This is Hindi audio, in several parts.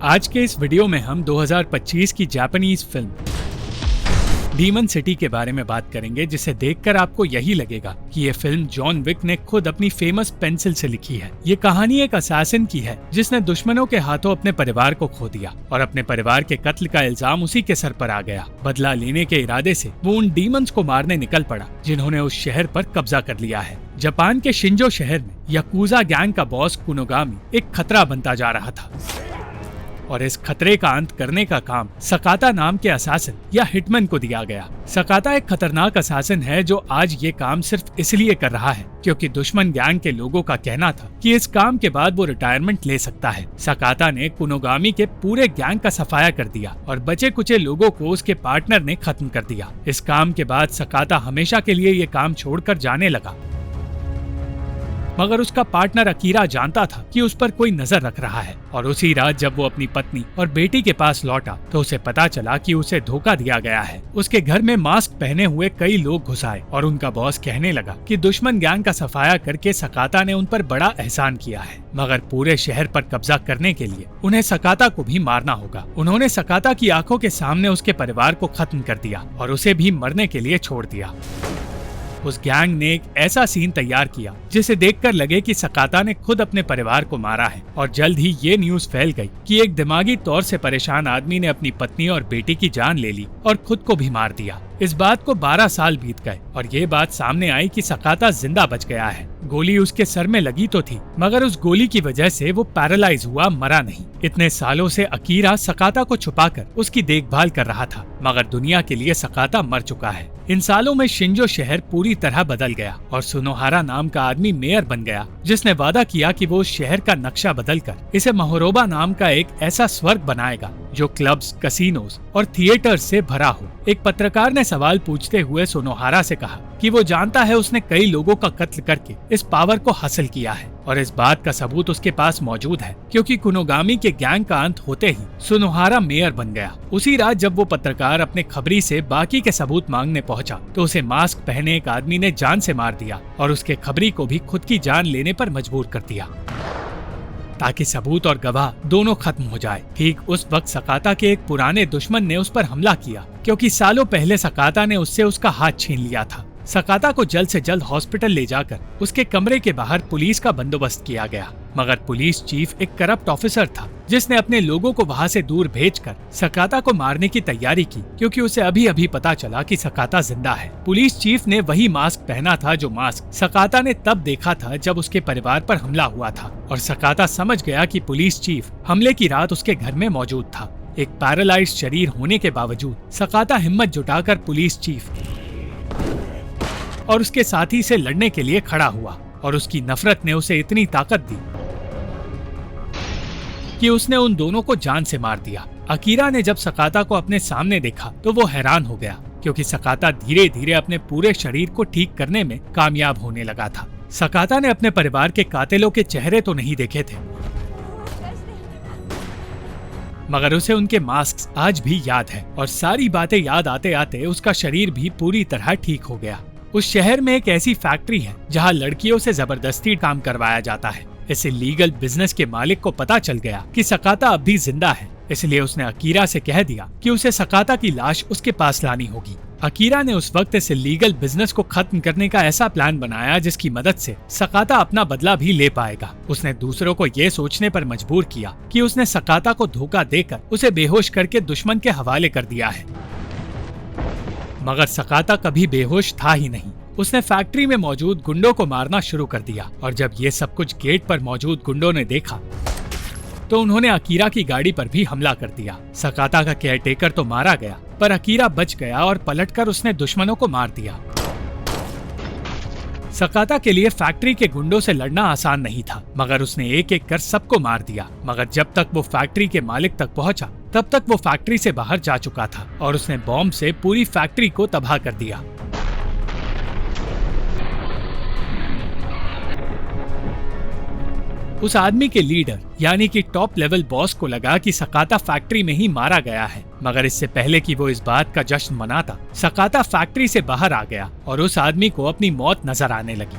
आज के इस वीडियो में हम 2025 की जापानीज फिल्म डीमन सिटी के बारे में बात करेंगे, जिसे देखकर आपको यही लगेगा कि ये फिल्म जॉन विक ने खुद अपनी फेमस पेंसिल से लिखी है। ये कहानी एक असैसिन की है जिसने दुश्मनों के हाथों अपने परिवार को खो दिया और अपने परिवार के कत्ल का इल्जाम उसी के सर पर आ गया। बदला लेने के इरादे से वो उन डीमंस को मारने निकल पड़ा जिन्होंने उस शहर पर कब्जा कर लिया है। जापान के शिंजो शहर में याकुजा गैंग का बॉस कुनोगामी एक खतरा बनता जा रहा था और इस खतरे का अंत करने का काम सकाता नाम के असासिन या हिटमैन को दिया गया। सकाता एक खतरनाक असासिन है जो आज ये काम सिर्फ इसलिए कर रहा है क्योंकि दुश्मन गैंग के लोगों का कहना था कि इस काम के बाद वो रिटायरमेंट ले सकता है। सकाता ने कुनोगामी के पूरे गैंग का सफाया कर दिया और बचे कुचे लोगों को उसके पार्टनर ने खत्म कर दिया। इस काम के बाद सकाता हमेशा के लिए ये काम छोड़कर जाने लगा, मगर उसका पार्टनर अकीरा जानता था कि उस पर कोई नजर रख रहा है। और उसी रात जब वो अपनी पत्नी और बेटी के पास लौटा तो उसे पता चला कि उसे धोखा दिया गया है। उसके घर में मास्क पहने हुए कई लोग घुस आए और उनका बॉस कहने लगा कि दुश्मन गैंग का सफाया करके सकाता ने उन पर बड़ा एहसान किया है, मगर पूरे शहर पर कब्जा करने के लिए उन्हें सकाता को भी मारना होगा। उन्होंने सकाता की आंखों के सामने उसके परिवार को खत्म कर दिया और उसे भी मरने के लिए छोड़ दिया। उस गैंग ने एक ऐसा सीन तैयार किया जिसे देखकर लगे कि सकाता ने खुद अपने परिवार को मारा है और जल्द ही ये न्यूज़ फैल गई कि एक दिमागी तौर से परेशान आदमी ने अपनी पत्नी और बेटी की जान ले ली और खुद को भी मार दिया। इस बात को 12 साल बीत गए और ये बात सामने आई कि सकाता जिंदा बच गया है। गोली उसके सर में लगी तो थी, मगर उस गोली की वजह से वो पैरालाइज हुआ, मरा नहीं। इतने सालों से अकीरा सकाता को छुपाकर उसकी देखभाल कर रहा था, मगर दुनिया के लिए सकाता मर चुका है। इन सालों में शिंजो शहर पूरी तरह बदल गया और सुनोहारा नाम का आदमी मेयर बन गया, जिसने वादा किया कि वो उस शहर का नक्शा बदलकर इसे मोहरोबा नाम का एक ऐसा स्वर्ग बनाएगा जो क्लब्स, कसिनोज और थिएटर से भरा हो। एक पत्रकार ने सवाल पूछते हुए सुनोहारा से कहा कि वो जानता है उसने कई लोगों का कत्ल करके इस पावर को हासिल किया है और इस बात का सबूत उसके पास मौजूद है क्योंकि कुनोगामी के गैंग का अंत होते ही सुनोहारा मेयर बन गया। उसी रात जब वो पत्रकार अपने खबरी से बाकी के सबूत मांगने पहुंचा तो उसे मास्क पहने एक आदमी ने जान से मार दिया और उसके खबरी को भी खुद की जान लेने पर मजबूर कर दिया ताकि सबूत और गवाह दोनों खत्म हो जाए। ठीक उस वक्त सकाता के एक पुराने दुश्मन ने उस पर हमला किया क्योंकि सालों पहले सकाता ने उससे उसका हाथ छीन लिया था। सकाता को जल्द से जल्द हॉस्पिटल ले जाकर उसके कमरे के बाहर पुलिस का बंदोबस्त किया गया, मगर पुलिस चीफ एक करप्ट ऑफिसर था जिसने अपने लोगों को वहां से दूर भेजकर सकाता को मारने की तैयारी की क्योंकि उसे अभी अभी पता चला कि सकाता जिंदा है। पुलिस चीफ ने वही मास्क पहना था जो मास्क सकाता ने तब देखा था जब उसके परिवार पर हमला हुआ था और सकाता समझ गया कि पुलिस चीफ हमले की रात उसके घर में मौजूद था। एक पैरालाइज्ड शरीर होने के बावजूद सकाता हिम्मत जुटाकर पुलिस चीफ और उसके साथी से लड़ने के लिए खड़ा हुआ और उसकी नफरत ने उसे इतनी ताकत दी कि उसने उन दोनों को जान से मार दिया। अकीरा ने जब सकाता को अपने सामने देखा तो वो हैरान हो गया क्योंकि सकाता धीरे धीरे अपने पूरे शरीर को ठीक करने में कामयाब होने लगा था। सकाता ने अपने परिवार के कातिलों के चेहरे तो नहीं देखे थे, मगर उसे उनके मास्क आज भी याद है और सारी बातें याद आते आते उसका शरीर भी पूरी तरह ठीक हो गया। उस शहर में एक ऐसी फैक्ट्री है जहां लड़कियों से जबरदस्ती काम करवाया जाता है। इस इलीगल बिजनेस के मालिक को पता चल गया कि सकाता अब भी जिंदा है, इसलिए उसने अकीरा से कह दिया कि उसे सकाता की लाश उसके पास लानी होगी। अकीरा ने उस वक्त इस इलीगल बिजनेस को खत्म करने का ऐसा प्लान बनाया जिसकी मदद से सकाता अपना बदला भी ले पाएगा। उसने दूसरों को ये सोचने पर मजबूर किया कि उसने सकाता को धोखा देकर उसे बेहोश करके दुश्मन के हवाले कर दिया है, मगर सकाता कभी बेहोश था ही नहीं। उसने फैक्ट्री में मौजूद गुंडों को मारना शुरू कर दिया और जब ये सब कुछ गेट पर मौजूद गुंडों ने देखा तो उन्होंने अकीरा की गाड़ी पर भी हमला कर दिया। सकाता का केयरटेकर तो मारा गया, पर अकीरा बच गया और पलटकर उसने दुश्मनों को मार दिया। सकाता के लिए फैक्ट्री के गुंडों से लड़ना आसान नहीं था, मगर उसने एक एक कर सबको मार दिया। मगर जब तक वो फैक्ट्री के मालिक तक पहुंचा तब तक वो फैक्ट्री से बाहर जा चुका था और उसने बॉम्ब से पूरी फैक्ट्री को तबाह कर दिया। उस आदमी के लीडर यानी कि टॉप लेवल बॉस को लगा कि सकाता फैक्ट्री में ही मारा गया है, मगर इससे पहले कि वो इस बात का जश्न मनाता, सकाता फैक्ट्री से बाहर आ गया और उस आदमी को अपनी मौत नजर आने लगी।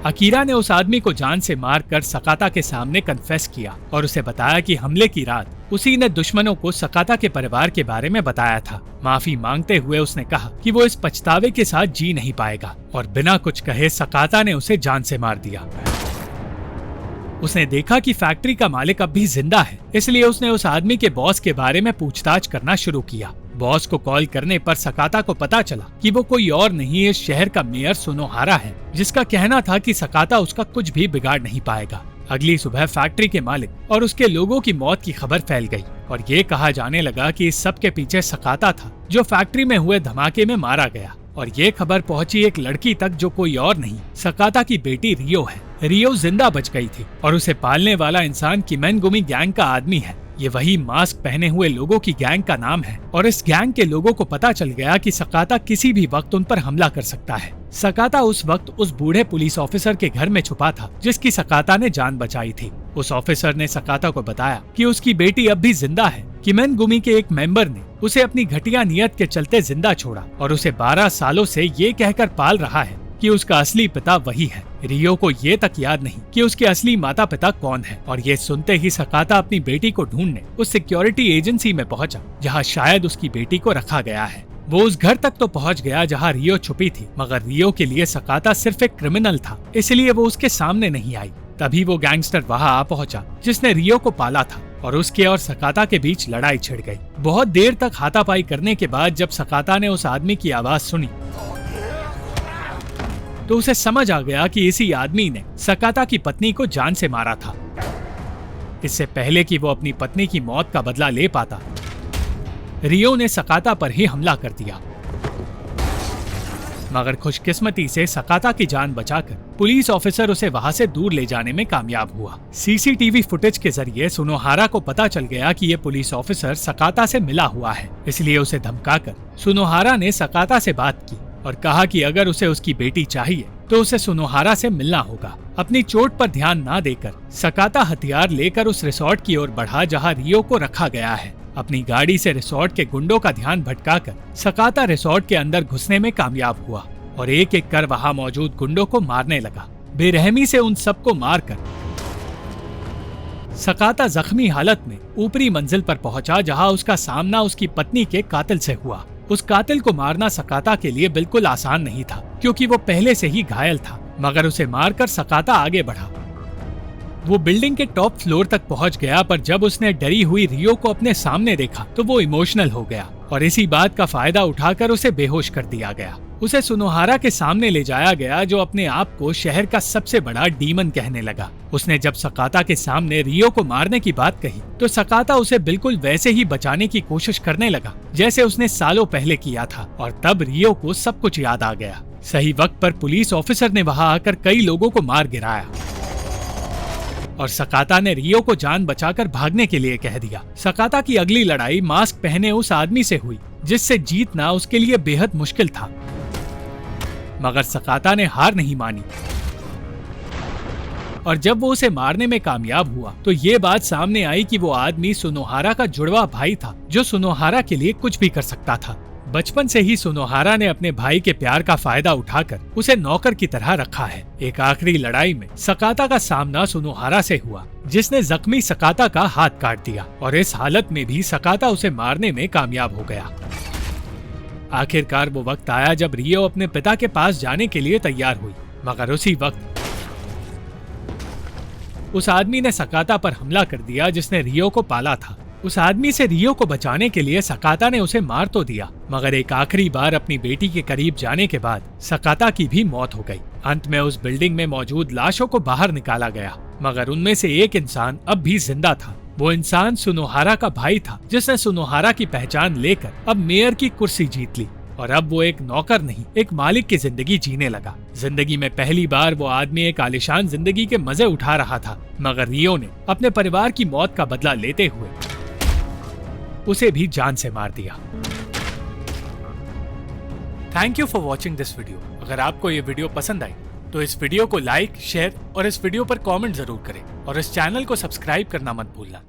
अकीरा ने उस आदमी को जान से मारकर सकाता के सामने कन्फेस किया और उसे बताया कि हमले की रात उसी ने दुश्मनों को सकाता के परिवार के बारे में बताया था। माफी मांगते हुए उसने कहा कि वो इस पछतावे के साथ जी नहीं पाएगा और बिना कुछ कहे सकाता ने उसे जान से मार दिया। उसने देखा कि फैक्ट्री का मालिक अब भी जिंदा है, इसलिए उसने उस आदमी के बॉस के बारे में पूछताछ करना शुरू किया। बॉस को कॉल करने पर सकाता को पता चला कि वो कोई और नहीं इस शहर का मेयर सुनोहारा है, जिसका कहना था कि सकाता उसका कुछ भी बिगाड़ नहीं पाएगा। अगली सुबह फैक्ट्री के मालिक और उसके लोगों की मौत की खबर फैल गई और ये कहा जाने लगा कि इस सब के पीछे सकाता था, जो फैक्ट्री में हुए धमाके में मारा गया। और ये खबर पहुंची एक लड़की तक, जो कोई और नहीं सकाता की बेटी रियो है। रियो जिंदा बच गई थी और उसे पालने वाला इंसान किमेनगुमी गैंग का आदमी है। ये वही मास्क पहने हुए लोगों की गैंग का नाम है और इस गैंग के लोगों को पता चल गया कि सकाता किसी भी वक्त उन पर हमला कर सकता है। सकाता उस वक्त उस बूढ़े पुलिस ऑफिसर के घर में छुपा था जिसकी सकाता ने जान बचाई थी। उस ऑफिसर ने सकाता को बताया कि उसकी बेटी अब भी जिंदा है। किमेनगुमी के एक मेंबर ने उसे अपनी घटिया नियत के चलते जिंदा छोड़ा और उसे 12 सालों से ये कहकर पाल रहा है कि उसका असली पिता वही है। रियो को ये तक याद नहीं कि उसके असली माता पिता कौन है और ये सुनते ही सकाता अपनी बेटी को ढूंढने उस सिक्योरिटी एजेंसी में पहुंचा जहां शायद उसकी बेटी को रखा गया है। वो उस घर तक तो पहुंच गया जहां रियो छुपी थी, मगर रियो के लिए सकाता सिर्फ एक क्रिमिनल था, इसलिए वो उसके सामने नहीं आई। तभी वो गैंगस्टर वहां आ पहुंचा जिसने रियो को पाला था और उसके और सकाता के बीच लड़ाई छिड़ गई। बहुत देर तक हाथापाई करने के बाद जब सकाता ने उस आदमी की आवाज सुनी तो उसे समझ आ गया कि इसी आदमी ने सकाता की पत्नी को जान से मारा था। इससे पहले कि वो अपनी पत्नी की मौत का बदला ले पाता, रियो ने सकाता पर ही हमला कर दिया। मगर खुशकिस्मती से सकाता की जान बचाकर पुलिस ऑफिसर उसे वहां से दूर ले जाने में कामयाब हुआ। सीसीटीवी फुटेज के जरिए सुनोहारा को पता चल गया कि ये पुलिस ऑफिसर सकाता से मिला हुआ है, इसलिए उसे धमकाकर सुनोहारा ने सकाता से बात की और कहा कि अगर उसे उसकी बेटी चाहिए तो उसे सुनोहारा से मिलना होगा। अपनी चोट पर ध्यान न देकर सकाता हथियार लेकर उस रिसोर्ट की ओर बढ़ा जहां रियो को रखा गया है। अपनी गाड़ी से रिसोर्ट के गुंडों का ध्यान भटकाकर सकाता रिसोर्ट के अंदर घुसने में कामयाब हुआ और एक एक कर वहां मौजूद गुंडों को मारने लगा। बेरहमी से उन सबको मारकर सकाता जख्मी हालत में ऊपरी मंजिल पर पहुंचा जहां उसका सामना उसकी पत्नी के कातिल से हुआ। उस कातिल को मारना सकाता के लिए बिल्कुल आसान नहीं था क्योंकि वो पहले से ही घायल था, मगर उसे मारकर सकाता आगे बढ़ा। वो बिल्डिंग के टॉप फ्लोर तक पहुंच गया, पर जब उसने डरी हुई रियो को अपने सामने देखा तो वो इमोशनल हो गया और इसी बात का फायदा उठाकर उसे बेहोश कर दिया गया। उसे सुनोहारा के सामने ले जाया गया जो अपने आप को शहर का सबसे बड़ा डीमन कहने लगा। उसने जब सकाता के सामने रियो को मारने की बात कही तो सकाता उसे बिल्कुल वैसे ही बचाने की कोशिश करने लगा जैसे उसने सालों पहले किया था और तब रियो को सब कुछ याद आ गया। सही वक्त पर पुलिस ऑफिसर ने वहां आकर कई लोगों को मार गिराया और सकाता ने रियो को जान बचाकर भागने के लिए कह दिया। सकाता की अगली लड़ाई मास्क पहने उस आदमी से हुई जिससे जीतना उसके लिए बेहद मुश्किल था, मगर सकाता ने हार नहीं मानी और जब वो उसे मारने में कामयाब हुआ तो ये बात सामने आई कि वो आदमी सुनोहारा का जुड़वा भाई था जो सुनोहारा के लिए कुछ भी कर सकता था। बचपन से ही सुनोहारा ने अपने भाई के प्यार का फायदा उठाकर उसे नौकर की तरह रखा है। एक आखिरी लड़ाई में सकाता का सामना सुनोहारा से हुआ जिसने जख्मी सकाता का हाथ काट दिया और इस हालत में भी सकाता उसे मारने में कामयाब हो गया। आखिरकार वो वक्त आया जब रियो अपने पिता के पास जाने के लिए तैयार हुई, मगर उसी वक्त उस आदमी ने सकाता पर हमला कर दिया जिसने रियो को पाला था। उस आदमी से रियो को बचाने के लिए सकाता ने उसे मार तो दिया, मगर एक आखिरी बार अपनी बेटी के करीब जाने के बाद सकाता की भी मौत हो गई। अंत में उस बिल्डिंग में मौजूद लाशों को बाहर निकाला गया, मगर उनमें से एक इंसान अब भी जिंदा था। वो इंसान सुनोहारा का भाई था जिसने सुनोहारा की पहचान लेकर अब मेयर की कुर्सी जीत ली और अब वो एक नौकर नहीं, एक मालिक की जिंदगी जीने लगा। जिंदगी में पहली बार वो आदमी एक आलीशान जिंदगी के मजे उठा रहा था, मगर रियो ने अपने परिवार की मौत का बदला लेते हुए उसे भी जान से मार दिया। Thank you for watching this video. अगर आपको ये वीडियो पसंद आई तो इस वीडियो को लाइक, शेयर और इस वीडियो पर कमेंट जरूर करें और इस चैनल को सब्सक्राइब करना मत भूलना।